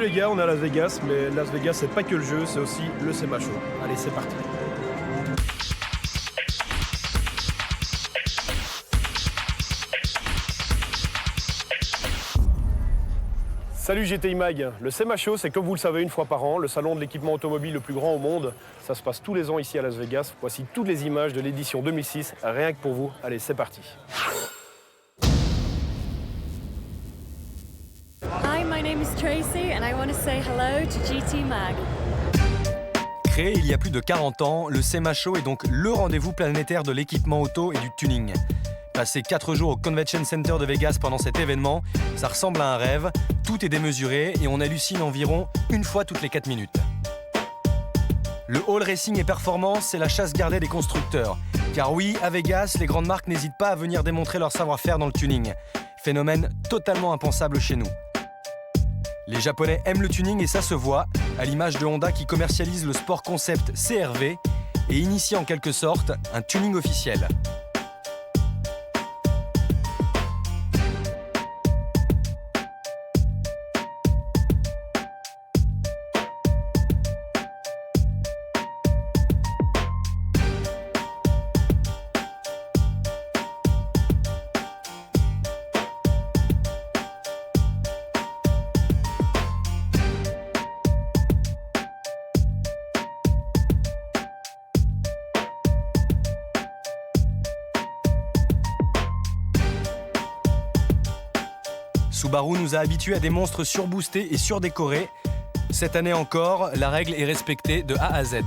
Salut les gars, on est à Las Vegas, mais Las Vegas c'est pas que le jeu, c'est aussi le SEMA Show. Allez, c'est parti. Salut GTI Mag, le SEMA Show c'est comme vous le savez une fois par an, le salon de l'équipement automobile le plus grand au monde. Ça se passe tous les ans ici à Las Vegas. Voici toutes les images de l'édition 2006, rien que pour vous. Allez, c'est parti. Hi, my name is Tracy and I want to say hello to GT Mag. Créé il y a plus de 40 ans, le SEMA Show est donc le rendez-vous planétaire de l'équipement auto et du tuning. Passer 4 jours au Convention Center de Vegas pendant cet événement, ça ressemble à un rêve, tout est démesuré et on hallucine environ une fois toutes les 4 minutes. Le hall racing et performance, c'est la chasse gardée des constructeurs. Car oui, à Vegas, les grandes marques n'hésitent pas à venir démontrer leur savoir-faire dans le tuning. Phénomène totalement impensable chez nous. Les Japonais aiment le tuning et ça se voit, à l'image de Honda qui commercialise le sport concept CR-V et initie en quelque sorte un tuning officiel. Subaru nous a habitués à des monstres surboostés et surdécorés. Cette année encore, la règle est respectée de A à Z.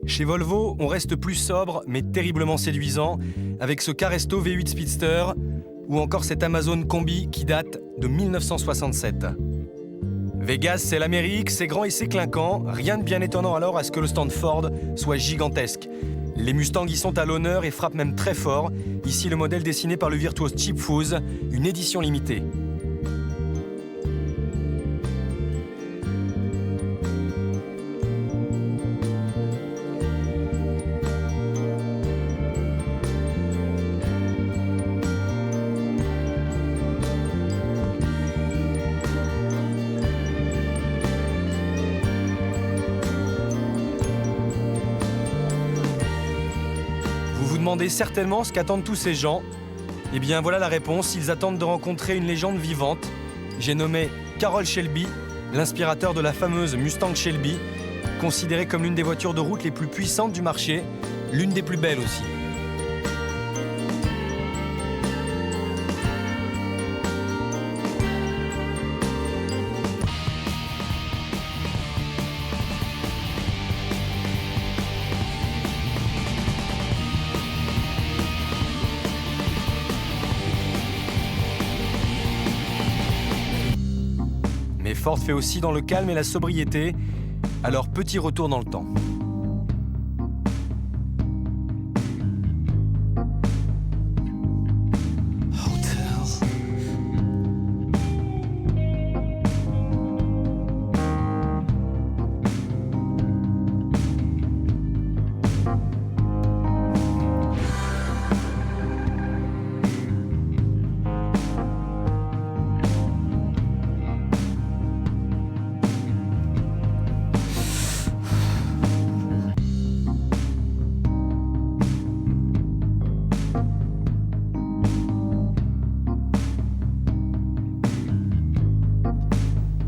Chez Volvo, on reste plus sobre, mais terriblement séduisant, avec ce Caresto V8 Speedster ou encore cette Amazon Combi qui date de 1967. Vegas, c'est l'Amérique, c'est grand et c'est clinquant, rien de bien étonnant alors à ce que le stand Ford soit gigantesque. Les Mustangs y sont à l'honneur et frappent même très fort. Ici, le modèle dessiné par le virtuose Chip Foose, une édition limitée. Vous demandez certainement ce qu'attendent tous ces gens. Eh bien voilà la réponse, ils attendent de rencontrer une légende vivante. J'ai nommé Carroll Shelby, l'inspirateur de la fameuse Mustang Shelby, considérée comme l'une des voitures de route les plus puissantes du marché, l'une des plus belles aussi. Mais Ford fait aussi dans le calme et la sobriété, alors petit retour dans le temps.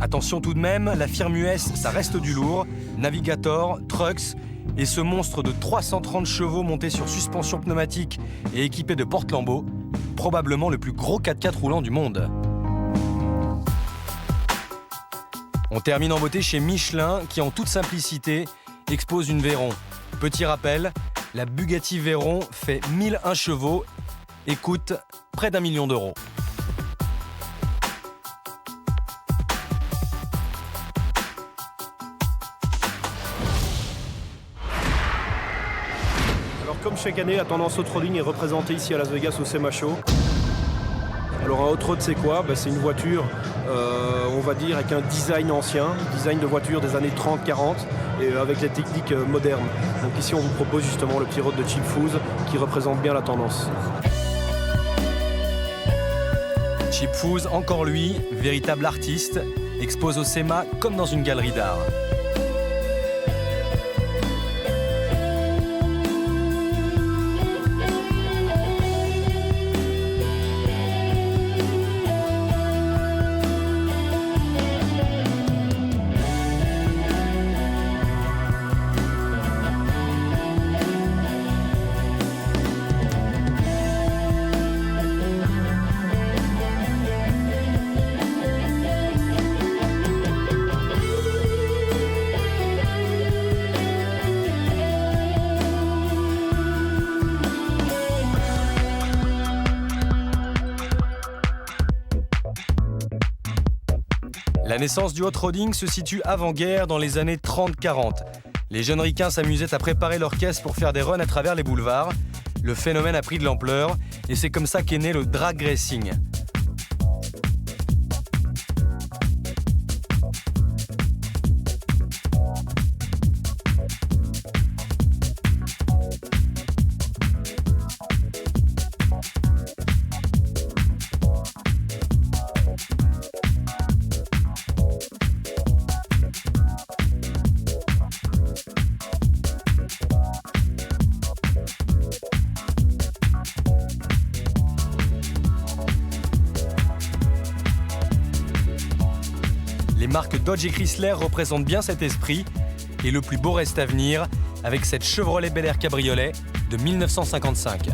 Attention tout de même, la firme US, ça reste du lourd. Navigator, Trucks et ce monstre de 330 chevaux monté sur suspension pneumatique et équipé de porte-lambeaux, probablement le plus gros 4x4 roulant du monde. On termine en beauté chez Michelin qui, en toute simplicité, expose une Veyron. Petit rappel, la Bugatti Veyron fait 1001 chevaux et coûte près d'1 million d'euros. Comme chaque année, la tendance hot rodding est représentée ici à Las Vegas au SEMA Show. Alors un hot rod c'est quoi? C'est une voiture, on va dire, avec un design ancien, design de voiture des années 30-40 et avec des techniques modernes. Donc ici on vous propose justement le petit rod de Chip Foose qui représente bien la tendance. Chip Foose, encore lui, véritable artiste, expose au SEMA comme dans une galerie d'art. La naissance du hot rodding se situe avant-guerre dans les années 30-40. Les jeunes ricains s'amusaient à préparer leurs caisses pour faire des runs à travers les boulevards. Le phénomène a pris de l'ampleur et c'est comme ça qu'est né le drag racing. Les marques Dodge et Chrysler représentent bien cet esprit et le plus beau reste à venir avec cette Chevrolet Bel Air Cabriolet de 1955.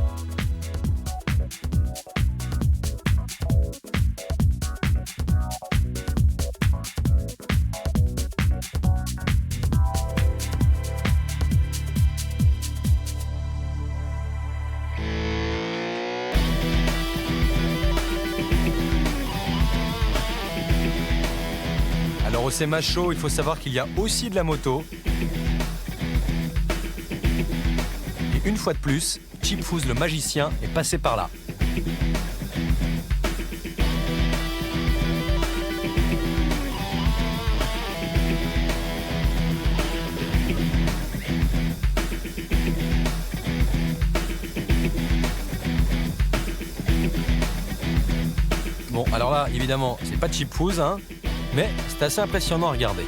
Alors au SEMA Show, il faut savoir qu'il y a aussi de la moto. Et une fois de plus, Chip Foose le magicien est passé par là. Bon, alors là, évidemment, c'est pas Chip Foose, hein, mais c'est assez impressionnant à regarder.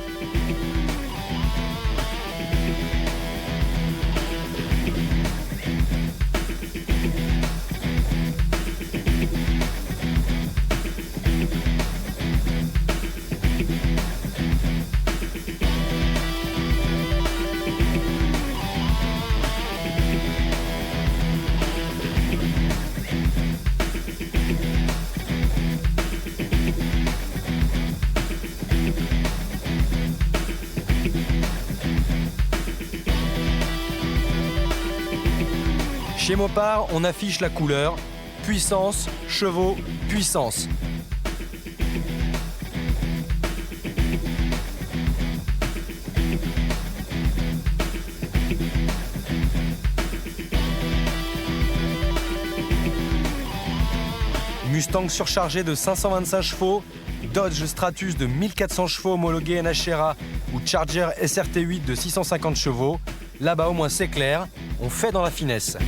Chez Mopar, on affiche la couleur, puissance, chevaux, puissance. Mustang surchargé de 525 chevaux, Dodge Stratus de 1400 chevaux homologué NHRA ou Charger SRT8 de 650 chevaux. Là-bas au moins c'est clair, on fait dans la finesse.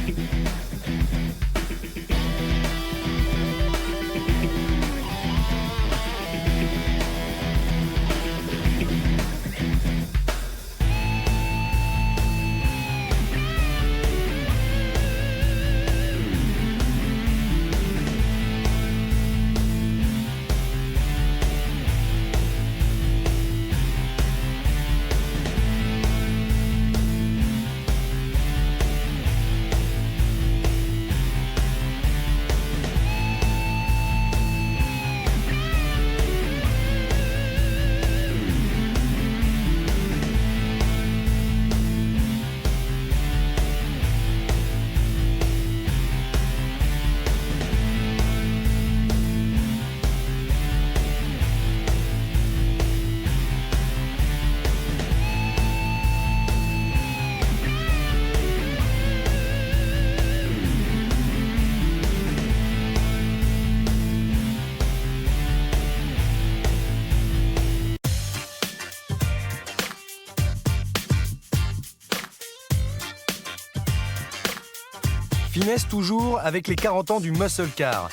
Finesse toujours avec les 40 ans du muscle car.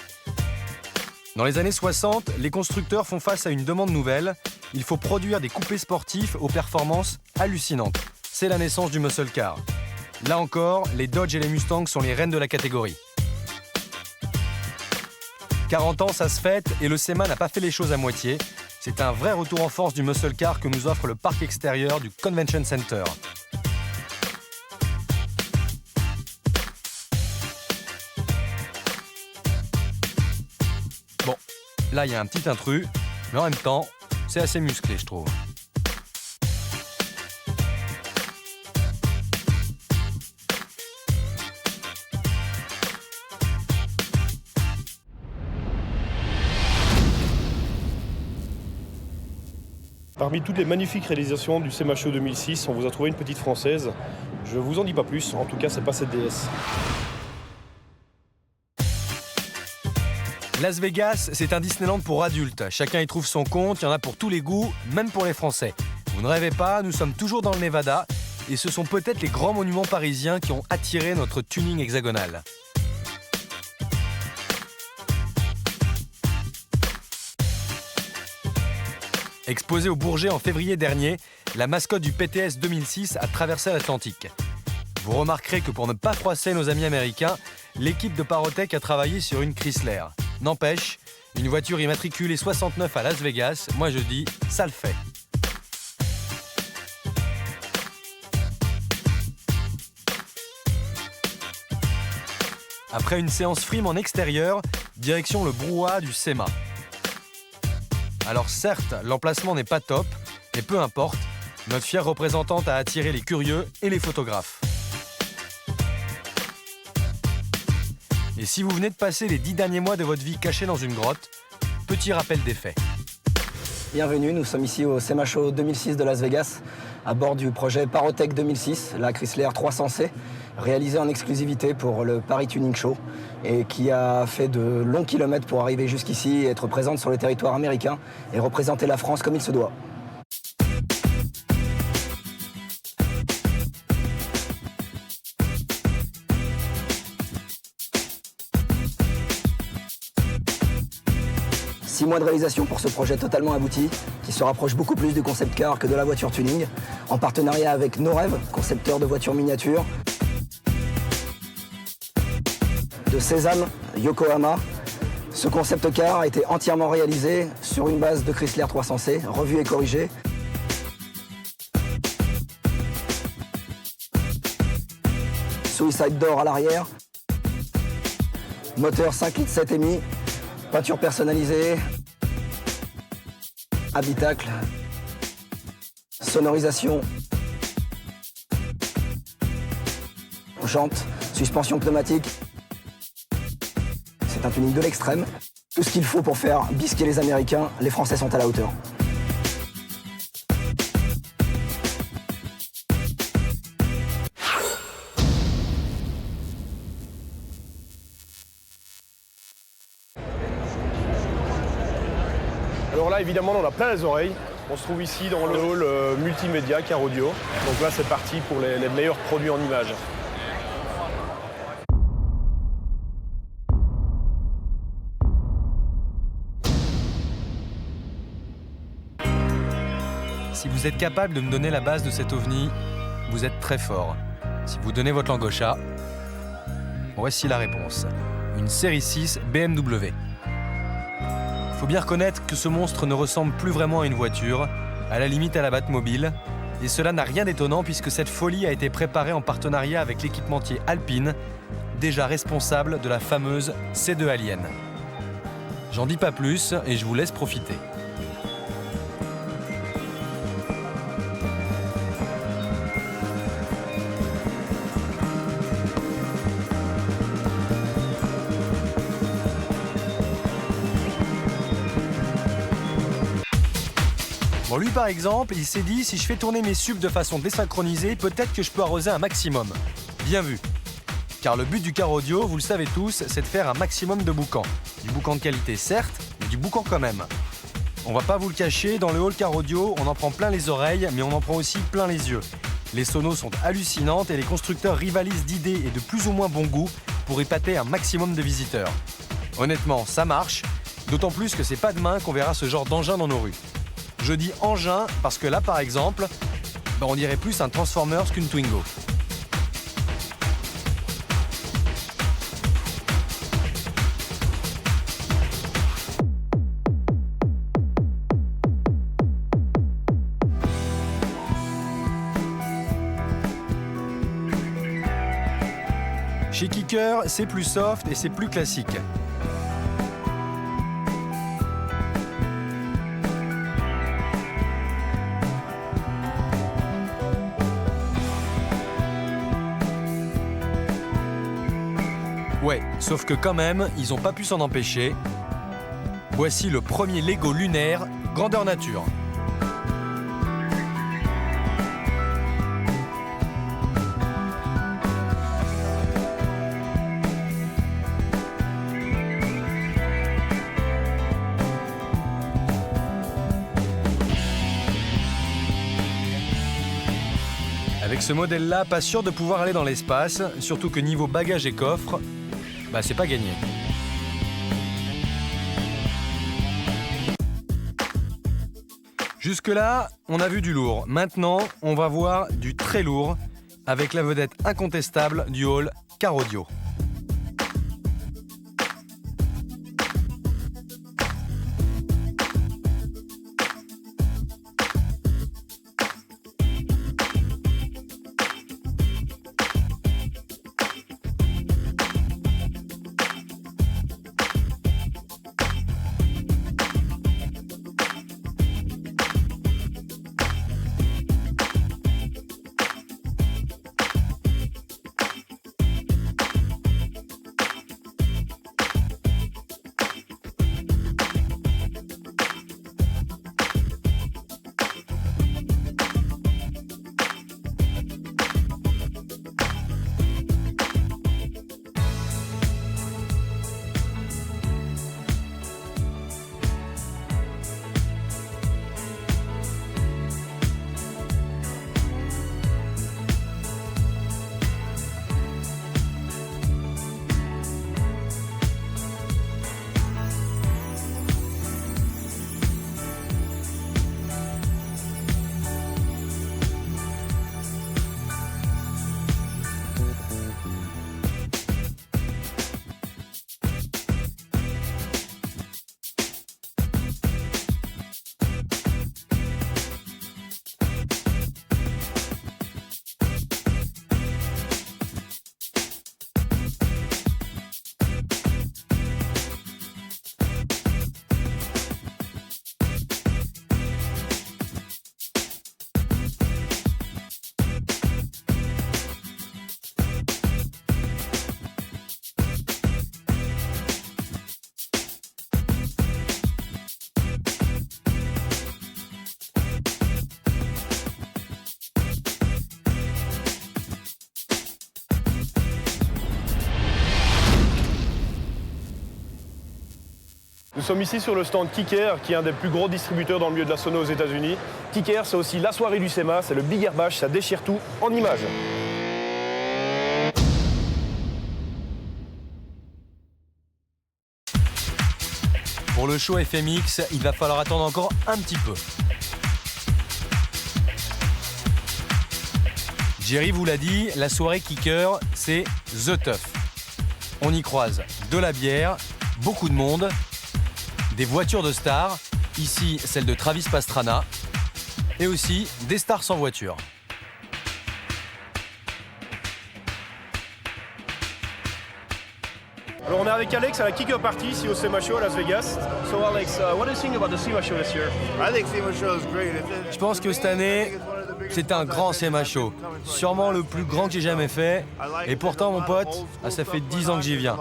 Dans les années 60, les constructeurs font face à une demande nouvelle. Il faut produire des coupés sportifs aux performances hallucinantes. C'est la naissance du muscle car. Là encore, les Dodge et les Mustang sont les reines de la catégorie. 40 ans, ça se fête et le SEMA n'a pas fait les choses à moitié. C'est un vrai retour en force du muscle car que nous offre le parc extérieur du Convention Center. Bon, là il y a un petit intrus, mais en même temps, c'est assez musclé, je trouve. Parmi toutes les magnifiques réalisations du SEMA Show 2006, on vous a trouvé une petite française. Je vous en dis pas plus, en tout cas c'est pas cette DS. Las Vegas, c'est un Disneyland pour adultes. Chacun y trouve son compte, il y en a pour tous les goûts, même pour les Français. Vous ne rêvez pas, nous sommes toujours dans le Nevada, et ce sont peut-être les grands monuments parisiens qui ont attiré notre tuning hexagonal. Exposée au Bourget en février dernier, la mascotte du PTS 2006 a traversé l'Atlantique. Vous remarquerez que pour ne pas froisser nos amis américains, l'équipe de Parotech a travaillé sur une Chrysler. N'empêche, une voiture immatriculée 69 à Las Vegas, moi je dis, ça le fait. Après une séance frime en extérieur, direction le brouhaha du SEMA. Alors certes, l'emplacement n'est pas top, mais peu importe, notre fière représentante a attiré les curieux et les photographes. Et si vous venez de passer les 10 derniers mois de votre vie cachés dans une grotte, petit rappel des faits. Bienvenue, nous sommes ici au SEMA Show 2006 de Las Vegas, à bord du projet Parotech 2006, la Chrysler 300C, réalisée en exclusivité pour le Paris Tuning Show et qui a fait de longs kilomètres pour arriver jusqu'ici, être présente sur le territoire américain et représenter la France comme il se doit. Six mois de réalisation pour ce projet totalement abouti, qui se rapproche beaucoup plus du concept car que de la voiture tuning, en partenariat avec No Rêve, concepteur de voitures miniatures, de Sésame, Yokohama. Ce concept car a été entièrement réalisé sur une base de Chrysler 300C, revue et corrigée. Suicide Door à l'arrière, moteur 5 litres 7,5, peinture personnalisée, habitacle, sonorisation, jantes, suspension pneumatique. C'est un tuning de l'extrême. Tout ce qu'il faut pour faire bisquer les Américains, les Français sont à la hauteur. Alors là, évidemment, on a plein les oreilles. On se trouve ici dans le hall multimédia Car Audio. Donc là, c'est parti pour les meilleurs produits en images. Si vous êtes capable de me donner la base de cet ovni, vous êtes très fort. Si vous donnez votre langue au chat, voici la réponse. Une série 6 BMW. Faut bien reconnaître que ce monstre ne ressemble plus vraiment à une voiture, à la limite à la Batmobile, et cela n'a rien d'étonnant puisque cette folie a été préparée en partenariat avec l'équipementier Alpine, déjà responsable de la fameuse C2 Alien. J'en dis pas plus et je vous laisse profiter. Bon, lui par exemple, il s'est dit, si je fais tourner mes subs de façon désynchronisée, peut-être que je peux arroser un maximum. Bien vu. Car le but du car audio, vous le savez tous, c'est de faire un maximum de boucan. Du boucan de qualité certes, mais du boucan quand même. On va pas vous le cacher, dans le hall car audio, on en prend plein les oreilles, mais on en prend aussi plein les yeux. Les sonos sont hallucinantes et les constructeurs rivalisent d'idées et de plus ou moins bon goût pour épater un maximum de visiteurs. Honnêtement, ça marche, d'autant plus que c'est pas demain qu'on verra ce genre d'engin dans nos rues. Je dis engin parce que là, par exemple, on dirait plus un Transformers qu'une Twingo. Chez Kicker, c'est plus soft et c'est plus classique. Ouais, sauf que quand même, ils n'ont pas pu s'en empêcher. Voici le premier Lego lunaire, grandeur nature. Avec ce modèle-là, pas sûr de pouvoir aller dans l'espace, surtout que niveau bagages et coffre, c'est pas gagné. Jusque-là, on a vu du lourd. Maintenant, on va voir du très lourd, avec la vedette incontestable du hall Car Audio. Nous sommes ici sur le stand Kicker, qui est un des plus gros distributeurs dans le milieu de la sono aux États-Unis. Kicker, c'est aussi la soirée du SEMA, c'est le Big Air Bash, ça déchire tout en images. Pour le show FMX, il va falloir attendre encore un petit peu. Jerry vous l'a dit, la soirée Kicker, c'est The Tuff. On y croise de la bière, beaucoup de monde, des voitures de stars, ici celle de Travis Pastrana, et aussi des stars sans voiture. Alors on est avec Alex à la Kicker Party ici au SEMA Show à Las Vegas. So Alex, what do you think about the SEMA Show this year? I think SEMA Show is great. Je pense que cette année, c'est un grand SEMA Show. Sûrement le plus grand que j'ai jamais fait. Et pourtant, mon pote, ça fait 10 ans que j'y viens.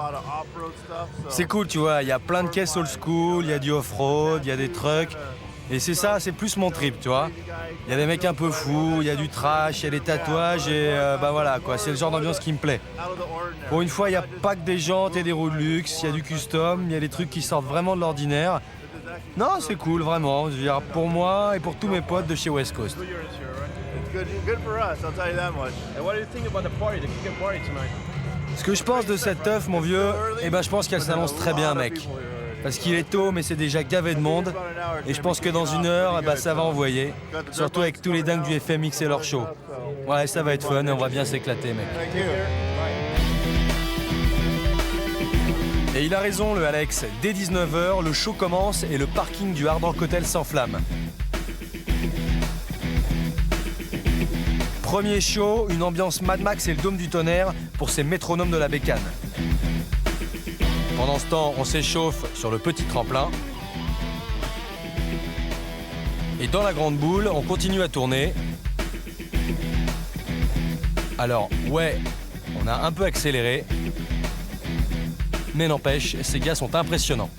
C'est cool, tu vois, il y a plein de caisses old school, il y a du off-road, il y a des trucks. Et c'est ça, c'est plus mon trip, tu vois. Il y a des mecs un peu fous, il y a du trash, il y a des tatouages et voilà quoi, c'est le genre d'ambiance qui me plaît. Pour une fois, il n'y a pas que des jantes et des roues de luxe, il y a du custom, il y a des trucs qui sortent vraiment de l'ordinaire. Non, c'est cool, vraiment. Je veux dire, pour moi et pour tous mes potes de chez West Coast. Good for us, I'll tell you that much. And what do you think about the party, the Kicker Party tonight? Ce que je pense de cette teuf, mon vieux, je pense qu'elle s'annonce très bien, mec. Parce qu'il est tôt, mais c'est déjà gavé de monde. Et je pense que dans 1 heure, ça va envoyer. Surtout avec tous les dingues du FMX et leur show. Ouais, ça va être fun et on va bien s'éclater, mec. Et il a raison, le Alex. Dès 19h, le show commence et le parking du Hard Rock Hotel s'enflamme. Premier show, une ambiance Mad Max et le dôme du tonnerre pour ces métronomes de la bécane. Pendant ce temps, on s'échauffe sur le petit tremplin. Et dans la grande boule, on continue à tourner. Alors, ouais, on a un peu accéléré. Mais n'empêche, ces gars sont impressionnants.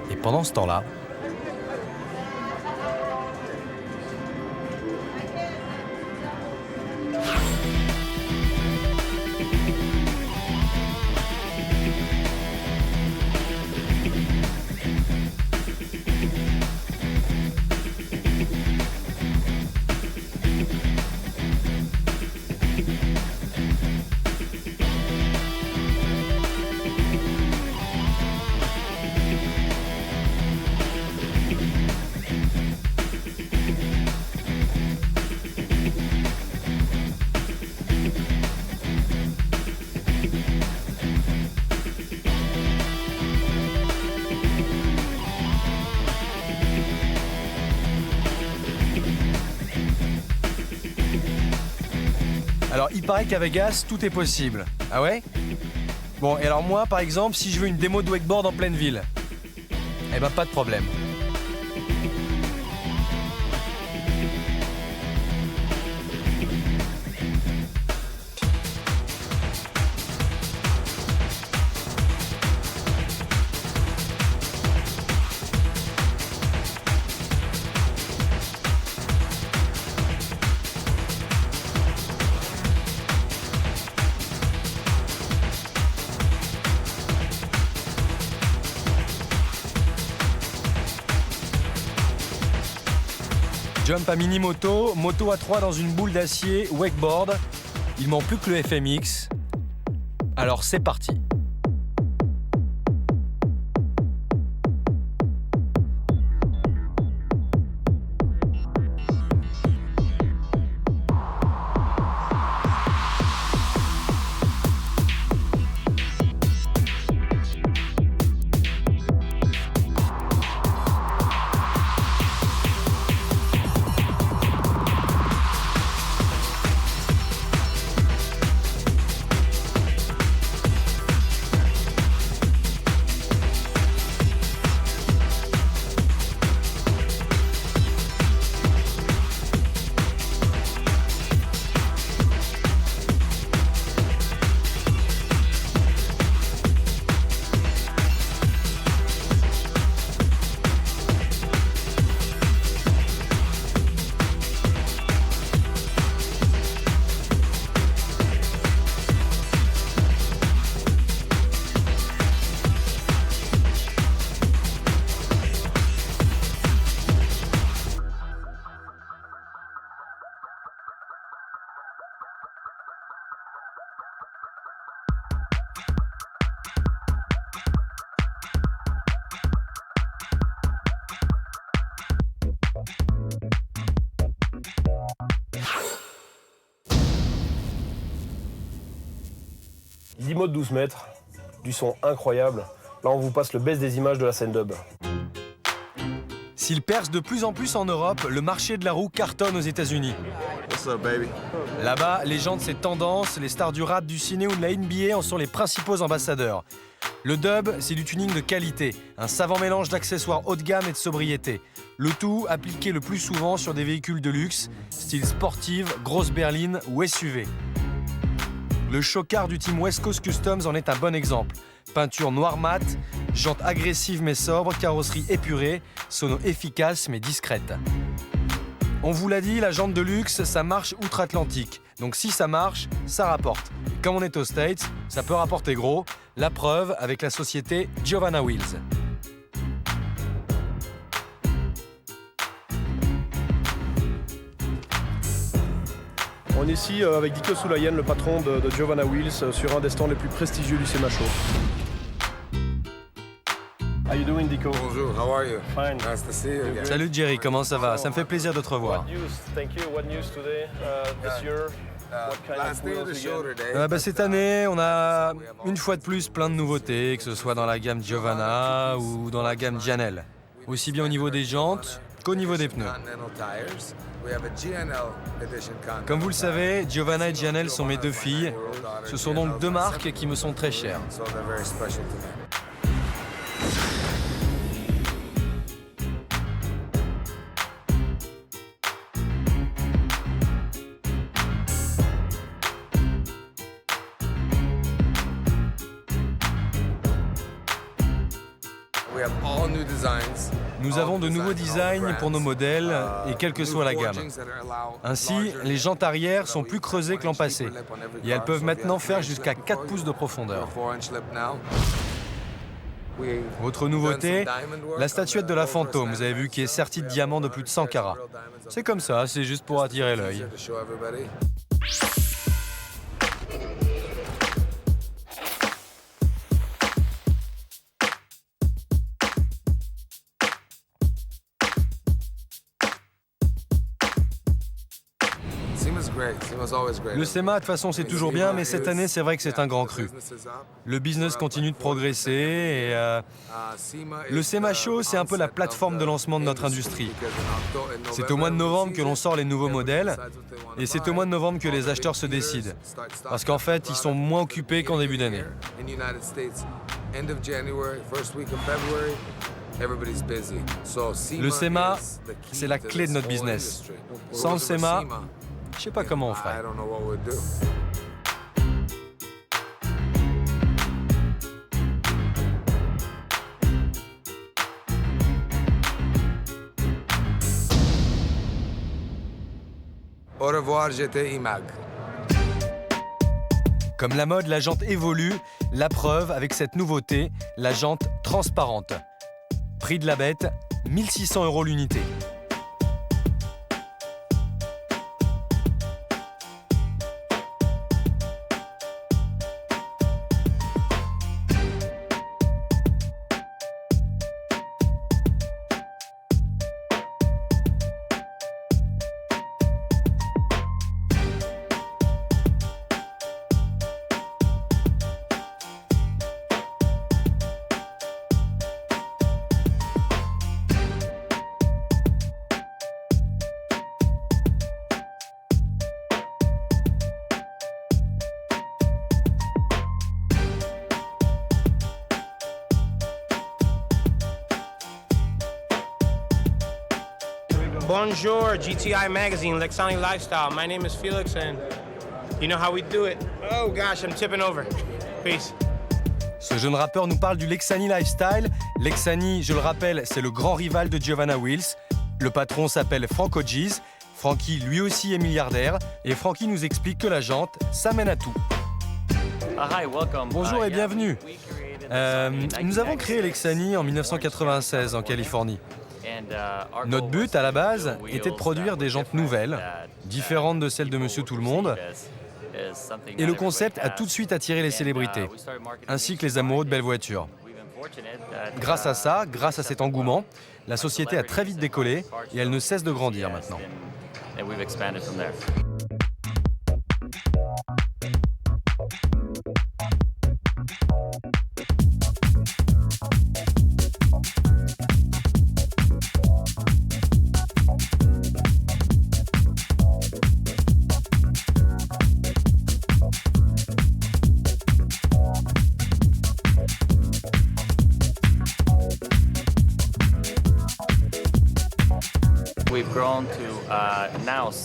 Et pendant ce temps-là, alors il paraît qu'à Vegas, tout est possible. Ah ouais? Bon, et alors moi, par exemple, si je veux une démo de wakeboard en pleine ville, pas de problème. Jump à mini-moto, moto à 3 dans une boule d'acier, wakeboard. Il manque plus que le FMX. Alors c'est parti. Mode 12 mètres, du son incroyable. Là, on vous passe le best des images de la scène dub. S'il perce de plus en plus en Europe, le marché de la roue cartonne aux États-Unis. What's up, baby? Là-bas, les gens de ces tendances, les stars du rap, du ciné ou de la NBA en sont les principaux ambassadeurs. Le dub, c'est du tuning de qualité, un savant mélange d'accessoires haut de gamme et de sobriété. Le tout appliqué le plus souvent sur des véhicules de luxe, style sportive, grosse berline ou SUV. Le chocard du team West Coast Customs en est un bon exemple. Peinture noire mat, jantes agressives mais sobres, carrosserie épurée, sono efficace mais discrète. On vous l'a dit, la jante de luxe, ça marche outre-Atlantique. Donc si ça marche, ça rapporte. Et comme on est aux States, ça peut rapporter gros. La preuve avec la société Giovanna Wheels. est ici avec Dicko Soulayen, le patron de Giovanna Wheels, sur un des stands les plus prestigieux du SEMA Show. How you doing, Dicko? Bonjour, how are you? Fine. Nice to see you again. Salut Jerry, comment ça va? Ça me fait plaisir de te revoir. What news? Thank you. What news today, this year? What kind Last of day of wheels the show again? today. Cette année, on a une fois de plus plein de nouveautés, que ce soit dans la gamme Giovanna ou dans la gamme Janelle. Aussi bien au niveau des jantes qu'au niveau des pneus. Continental tires. We have a GNL edition Continental. Comme vous le savez, Giovanna et Janelle sont mes deux filles. Ce sont donc deux marques qui me sont très chères. So they're very special to me. We have all new designs. Nous avons de nouveaux designs pour nos modèles et quelle que soit la gamme. Ainsi, les jantes arrière sont plus creusées que l'an passé et elles peuvent maintenant faire jusqu'à 4 pouces de profondeur. Autre nouveauté, la statuette de la fantôme, vous avez vu, qui est sertie de diamants de plus de 100 carats. C'est comme ça, c'est juste pour attirer l'œil. Le SEMA, de toute façon, c'est toujours bien, mais cette année, c'est vrai que c'est un grand cru. Le business continue de progresser et le SEMA Show, c'est un peu la plateforme de lancement de notre industrie. C'est au mois de novembre que l'on sort les nouveaux modèles et c'est au mois de novembre que les acheteurs se décident. Parce qu'en fait, ils sont moins occupés qu'en début d'année. Le SEMA, c'est la clé de notre business. Sans le SEMA, je sais pas comment on ferait. Au revoir, GTI Mag. Comme la mode, la jante évolue. La preuve avec cette nouveauté, la jante transparente. Prix de la bête, 1 600 € l'unité. Bonjour, GTI Magazine, Lexani Lifestyle. My name is Felix, and you know how we do it. Oh gosh, I'm tipping over. Peace. Ce jeune rappeur nous parle du Lexani Lifestyle. Lexani, je le rappelle, c'est le grand rival de Giovanna Wheels. Le patron s'appelle Franco G's. Frankie, lui aussi, est milliardaire. Et Frankie nous explique que la jante, ça mène à tout. Bonjour et bienvenue. Nous avons créé Lexani en 1996 en Californie. Notre but à la base était de produire des jantes nouvelles, différentes de celles de Monsieur Tout-le-Monde. Et le concept a tout de suite attiré les célébrités, ainsi que les amoureux de belles voitures. Grâce à ça, grâce à cet engouement, la société a très vite décollé et elle ne cesse de grandir maintenant.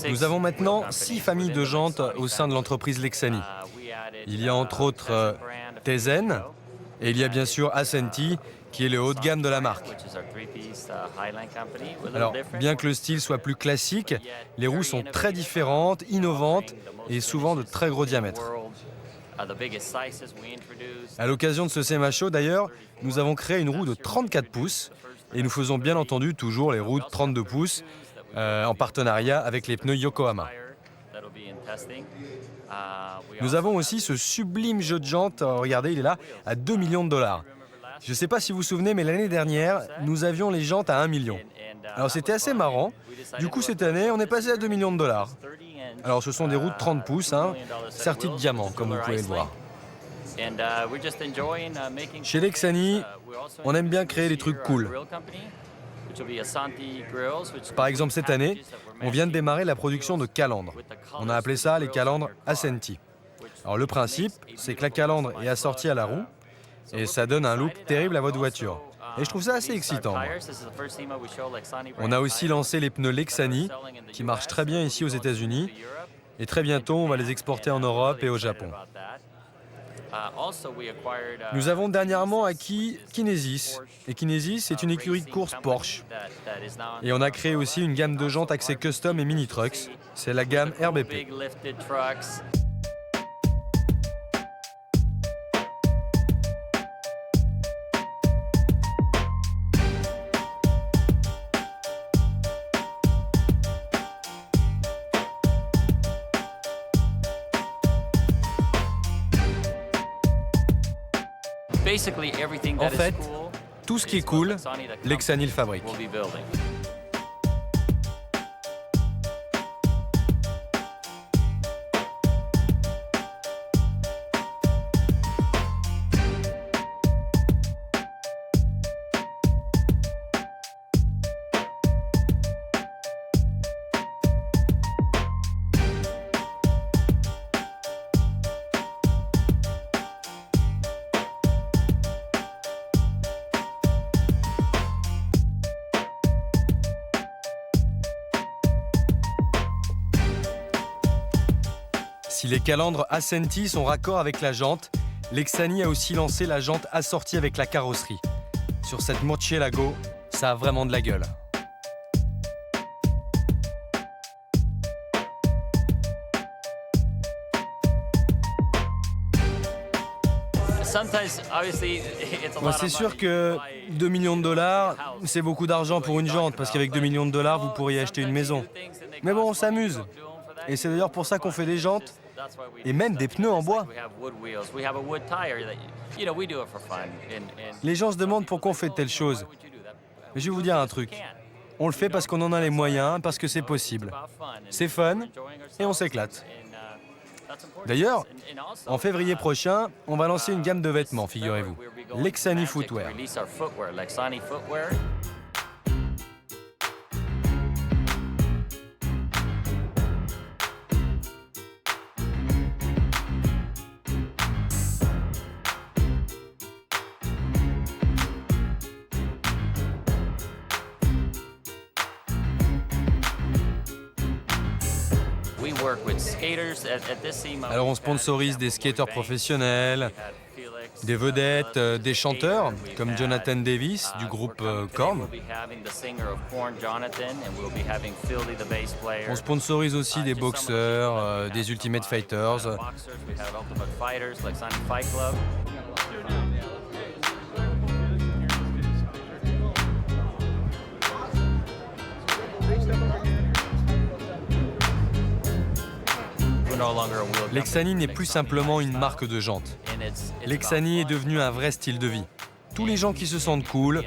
Nous avons maintenant 6 familles de jantes au sein de l'entreprise Lexani. Il y a entre autres Tezen et il y a bien sûr Ascenti qui est le haut de gamme de la marque. Alors, bien que le style soit plus classique, les roues sont très différentes, innovantes et souvent de très gros diamètres. À l'occasion de ce SEMA Show d'ailleurs, nous avons créé une roue de 34 pouces et nous faisons bien entendu toujours les roues de 32 pouces en partenariat avec les pneus Yokohama. Nous avons aussi ce sublime jeu de jantes, regardez, il est là, à 2 millions de dollars. Je ne sais pas si vous vous souvenez, mais l'année dernière, nous avions les jantes à 1 million. Alors c'était assez marrant. Du coup, cette année, on est passé à 2 millions de dollars. Alors ce sont des roues de 30 pouces, serties de diamants, comme vous pouvez le voir. Chez Lexani, on aime bien créer des trucs cool. Par exemple, cette année, on vient de démarrer la production de calandres. On a appelé ça les calandres Ascenti. Alors le principe, c'est que la calandre est assortie à la roue et ça donne un look terrible à votre voiture. Et je trouve ça assez excitant, moi. On a aussi lancé les pneus Lexani, qui marchent très bien ici aux États-Unis. Et très bientôt, on va les exporter en Europe et au Japon. Nous avons dernièrement acquis Kinesis. Et Kinesis, c'est une écurie de course Porsche. Et on a créé aussi une gamme de jantes axées custom et mini trucks. C'est la gamme RBP. En fait, tout ce qui est cool, Lexani le fabrique. Si les calandres Ascenti sont raccords avec la jante, Lexani a aussi lancé la jante assortie avec la carrosserie. Sur cette Murcielago, ça a vraiment de la gueule. C'est sûr que 2 millions de dollars, c'est beaucoup d'argent pour une jante, parce qu'avec 2 millions de dollars, vous pourriez acheter une maison. Mais bon, on s'amuse. Et c'est d'ailleurs pour ça qu'on fait des jantes et même des pneus en bois. Les gens se demandent pourquoi on fait telle chose. Mais je vais vous dire un truc. On le fait parce qu'on en a les moyens, parce que c'est possible. C'est fun et on s'éclate. D'ailleurs, en février prochain, on va lancer une gamme de vêtements, figurez-vous. Lexani Footwear. Alors on sponsorise des skateurs professionnels, des vedettes, des chanteurs comme Jonathan Davis du groupe Korn. On sponsorise aussi des boxeurs, des Ultimate Fighters. Lexani n'est plus simplement une marque de jantes. Lexani est devenu un vrai style de vie. Tous les gens qui se sentent cool,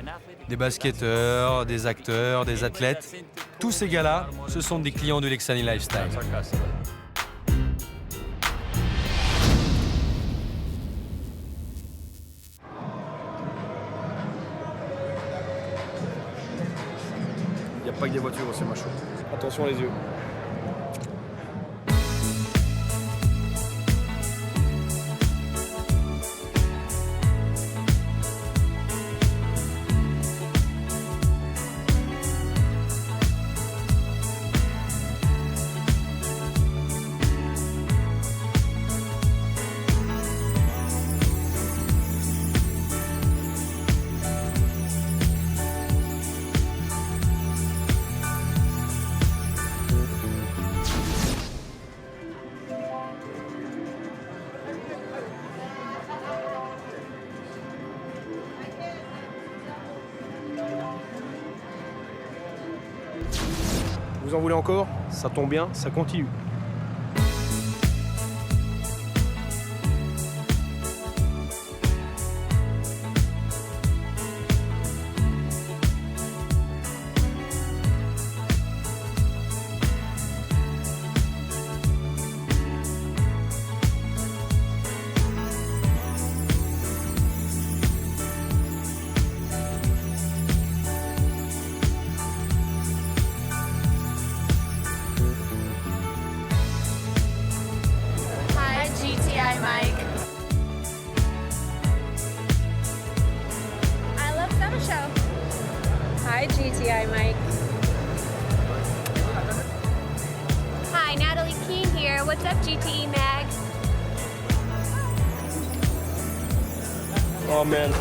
des basketteurs, des acteurs, des athlètes, tous ces gars-là, ce sont des clients de Lexani Lifestyle. Il n'y a pas que des voitures, c'est macho. Attention les yeux. Vous en voulez encore? Ça tombe bien, ça continue. GTI Mike. Hi, Natalie Keene here. What's up, GTE Mag? Oh man.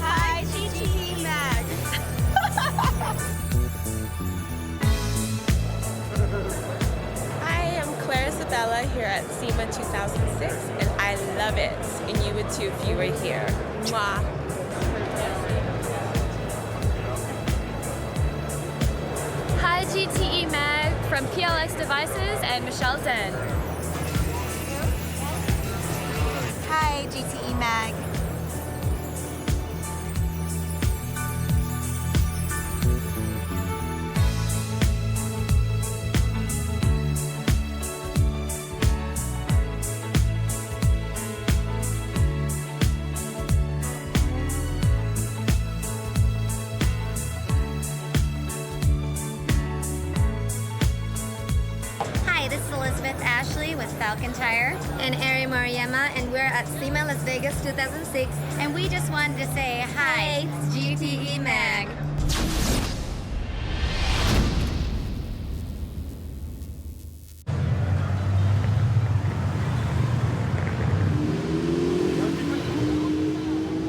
Hi, GTE Mag. I am Claire Isabella here at SEMA 2006, and I love it. And you would too if you were here. Mwah. Hi, GTE Mag from PLX Devices and Michelle Zen. Hi, GTE Mag. Hi, this is Elizabeth Ashley with Falcon Tire and Ari Mariama, and we're at SEMA Las Vegas 2006, and we just wanted to say hi, it's GTE Mag.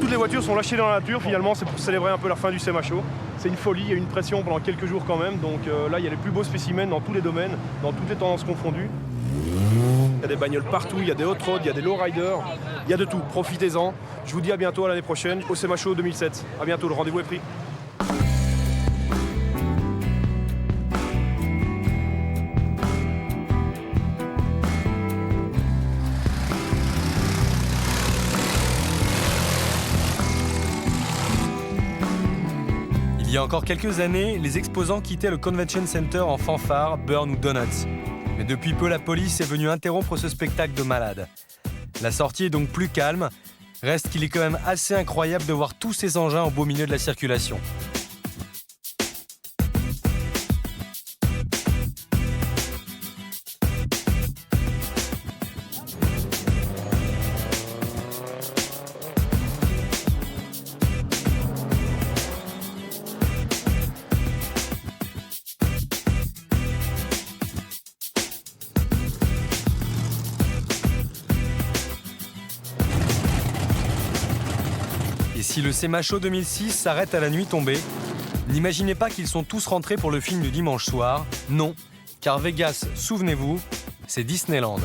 Toutes les voitures sont lâchées dans la nature finalement, c'est pour célébrer un peu la fin du SEMA Show. C'est une folie, il y a eu une pression pendant quelques jours quand même, donc là il y a les plus beaux spécimens dans tous les domaines, dans toutes les tendances confondues. Il y a des bagnoles partout, il y a des hot-rods, il y a des low-riders, il y a de tout, profitez-en. Je vous dis à bientôt à l'année prochaine au SEMA Show 2007. À bientôt, le rendez-vous est pris. Il y a encore quelques années, les exposants quittaient le Convention Center en fanfare, burn ou donuts. Mais depuis peu, la police est venue interrompre ce spectacle de malade. La sortie est donc plus calme. Reste qu'il est quand même assez incroyable de voir tous ces engins au beau milieu de la circulation. Et si le SEMA Show 2006 s'arrête à la nuit tombée, n'imaginez pas qu'ils sont tous rentrés pour le film du dimanche soir. Non, car Vegas, souvenez-vous, c'est Disneyland.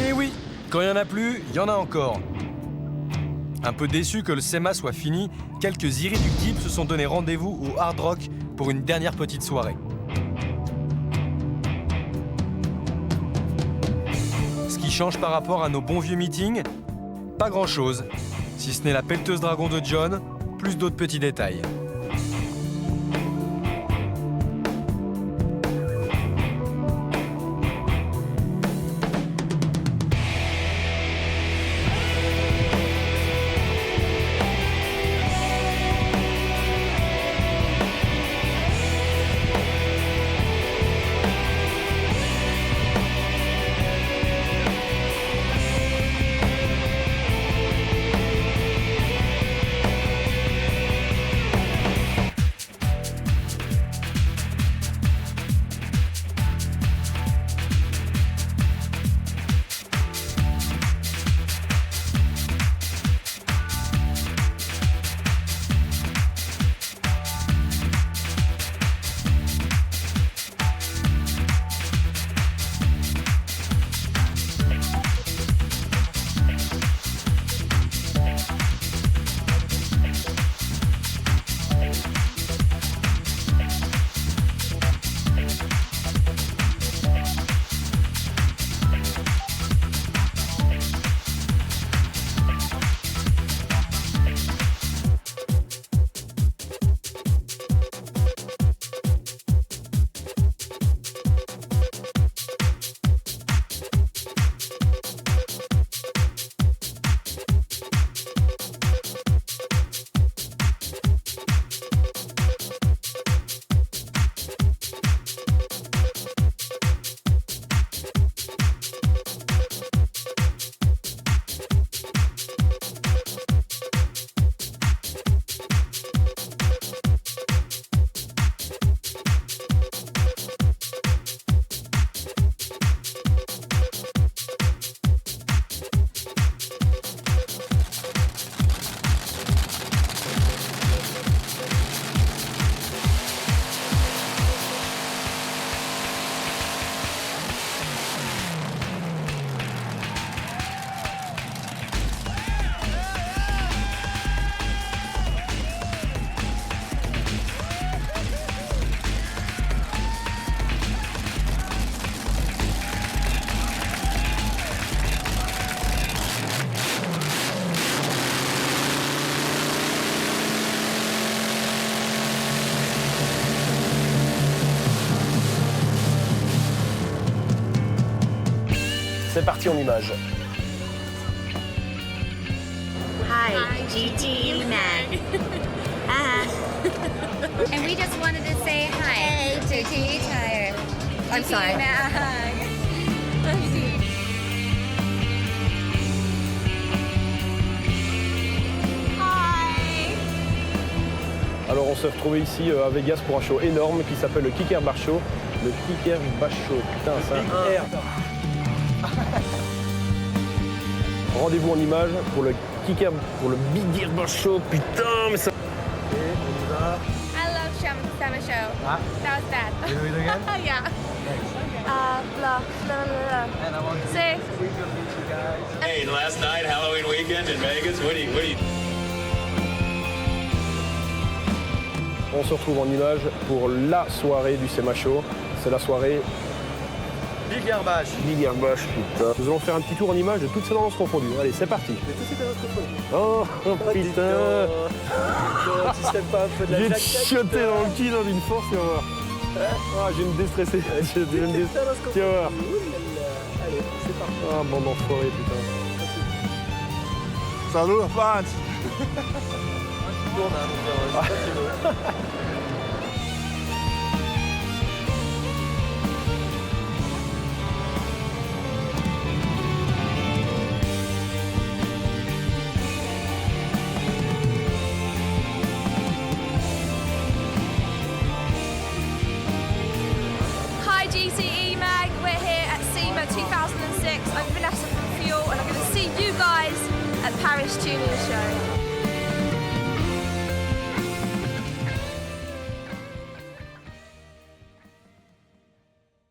Et oui, quand il n'y en a plus, il y en a encore. Un peu déçu que le SEMA soit fini, quelques irréductibles se sont donné rendez-vous au Hard Rock pour une dernière petite soirée. Ce qui change par rapport à nos bons vieux meetings, pas grand-chose, si ce n'est la pelleteuse dragon de John, plus d'autres petits détails. parti en images. Hi, GTE Mag. And we just wanted to say hi. Hey, GTE Tire. I'm sorry. Mag. Alors on s'est retrouvé ici à Vegas pour un show énorme qui s'appelle le Kicker Bar Show. Le Kicker Bar Show, putain ça. Rendez-vous en image pour le Big Air Bar Show, putain mais ça... I love Summer Show. Ah. That was bad. You do it again? Yeah. Blah, blah, blah. And I want to Say. Hey, last night, Halloween weekend in Vegas, what do you... On se retrouve en image pour la soirée du SEMA Show. C'est la soirée Big Air Bash. Big Air Bash, putain. Nous allons faire un petit tour en image de toutes ces danses confondues. Allez, c'est parti. Oh, putain. J'ai chioté dans le cul dans une force, tu vas voir. Ah, je vais me déstresser. Tu vas voir. Allez, c'est parti. Ah, bande d'enfoirés, putain. Salut, fans! Hi GTE Mag, we're here at SEMA 2006. I'm Vanessa from Fuel and I'm going to see you guys at Paris Tuning Show.